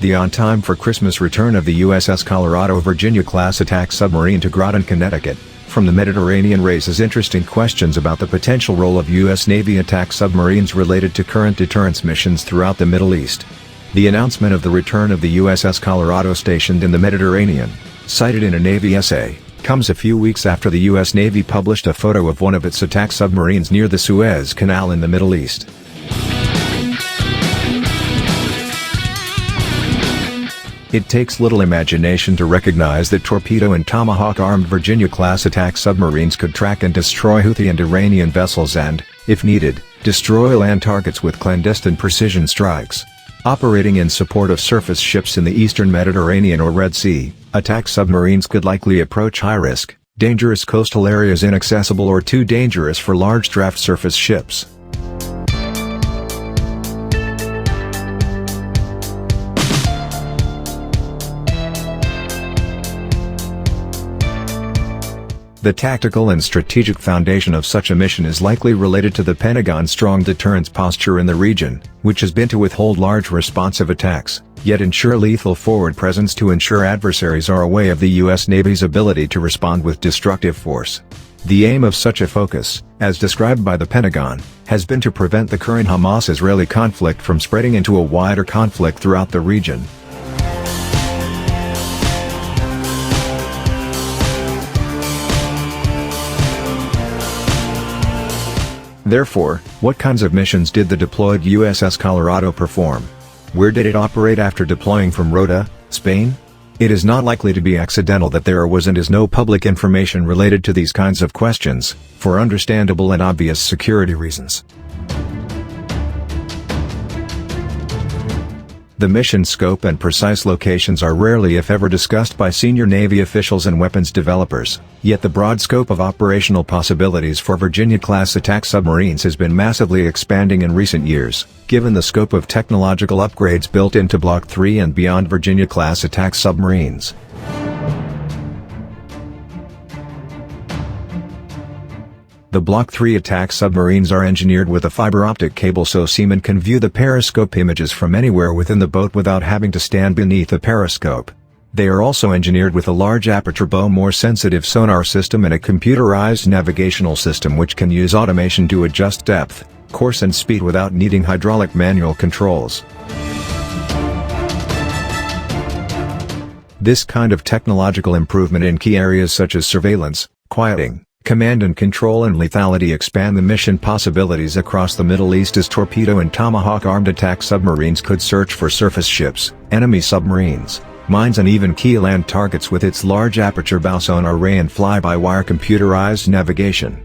The on-time for Christmas return of the USS Colorado Virginia-class attack submarine to Groton, Connecticut, from the Mediterranean raises interesting questions about the potential role of U.S. Navy attack submarines related to current deterrence missions throughout the Middle East. The announcement of the return of the USS Colorado stationed in the Mediterranean, cited in a Navy essay, comes a few weeks after the U.S. Navy published a photo of one of its attack submarines near the Suez Canal in the Middle East. It takes little imagination to recognize that Torpedo and Tomahawk armed Virginia-class attack submarines could track and destroy Houthi and Iranian vessels and, if needed, destroy land targets with clandestine precision strikes. Operating in support of surface ships in the eastern Mediterranean or Red Sea, attack submarines could likely approach high-risk, dangerous coastal areas inaccessible or too dangerous for large draft surface ships. The tactical and strategic foundation of such a mission is likely related to the Pentagon's strong deterrence posture in the region, which has been to withhold large responsive attacks, yet ensure lethal forward presence to ensure adversaries are aware of the U.S. Navy's ability to respond with destructive force. The aim of such a focus, as described by the Pentagon, has been to prevent the current Hamas-Israeli conflict from spreading into a wider conflict throughout the region. Therefore, what kinds of missions did the deployed USS Colorado perform? Where did it operate after deploying from Rota, Spain? It is not likely to be accidental that there was and is no public information related to these kinds of questions, for understandable and obvious security reasons. The mission scope and precise locations are rarely if ever discussed by senior Navy officials and weapons developers, yet the broad scope of operational possibilities for Virginia-class attack submarines has been massively expanding in recent years, given the scope of technological upgrades built into Block 3 and beyond Virginia-class attack submarines. The Block 3 attack submarines are engineered with a fiber optic cable so seamen can view the periscope images from anywhere within the boat without having to stand beneath the periscope. They are also engineered with a large aperture bow more sensitive sonar system and a computerized navigational system which can use automation to adjust depth, course and speed without needing hydraulic manual controls. This kind of technological improvement in key areas such as surveillance, quieting, command and control and lethality expand the mission possibilities across the Middle East as Torpedo and Tomahawk armed attack submarines could search for surface ships, enemy submarines, mines and even key land targets with its large aperture bow sonar array and fly-by-wire computerized navigation.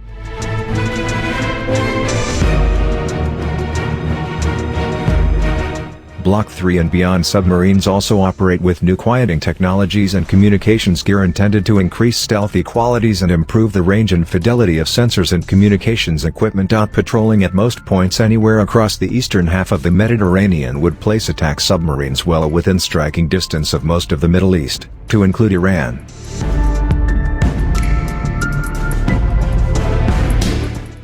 Block 3 and beyond submarines also operate with new quieting technologies and communications gear intended to increase stealthy qualities and improve the range and fidelity of sensors and communications equipment. Patrolling at most points anywhere across the eastern half of the Mediterranean would place attack submarines well within striking distance of most of the Middle East, to include Iran.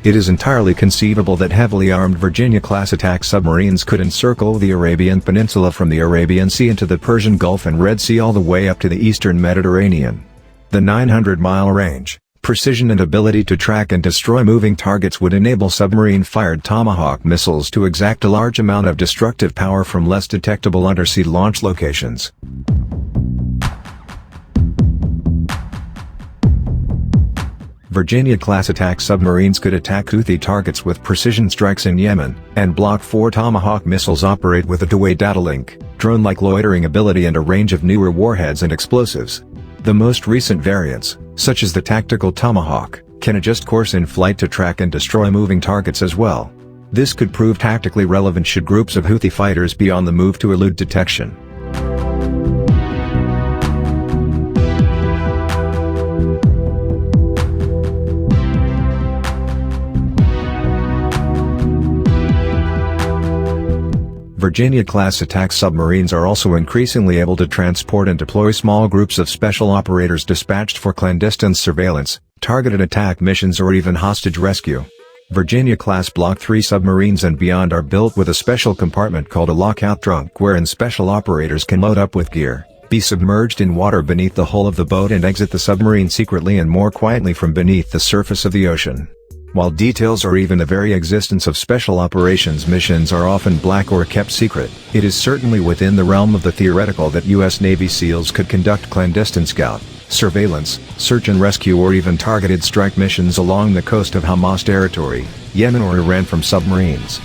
It is entirely conceivable that heavily armed Virginia-class attack submarines could encircle the Arabian Peninsula from the Arabian Sea into the Persian Gulf and Red Sea all the way up to the eastern Mediterranean. The 900-mile range, precision and ability to track and destroy moving targets would enable submarine-fired Tomahawk missiles to exact a large amount of destructive power from less detectable undersea launch locations. Virginia-class attack submarines could attack Houthi targets with precision strikes in Yemen, and Block 4 Tomahawk missiles operate with a two-way data link, drone-like loitering ability and a range of newer warheads and explosives. The most recent variants, such as the tactical Tomahawk, can adjust course in flight to track and destroy moving targets as well. This could prove tactically relevant should groups of Houthi fighters be on the move to elude detection. Virginia-class attack submarines are also increasingly able to transport and deploy small groups of special operators dispatched for clandestine surveillance, targeted attack missions or even hostage rescue. Virginia-class Block III submarines and beyond are built with a special compartment called a lockout trunk wherein special operators can load up with gear, be submerged in water beneath the hull of the boat and exit the submarine secretly and more quietly from beneath the surface of the ocean. While details or even the very existence of special operations missions are often black or kept secret, it is certainly within the realm of the theoretical that U.S. Navy SEALs could conduct clandestine scout, surveillance, search and rescue or even targeted strike missions along the coast of Hamas territory, Yemen or Iran from submarines.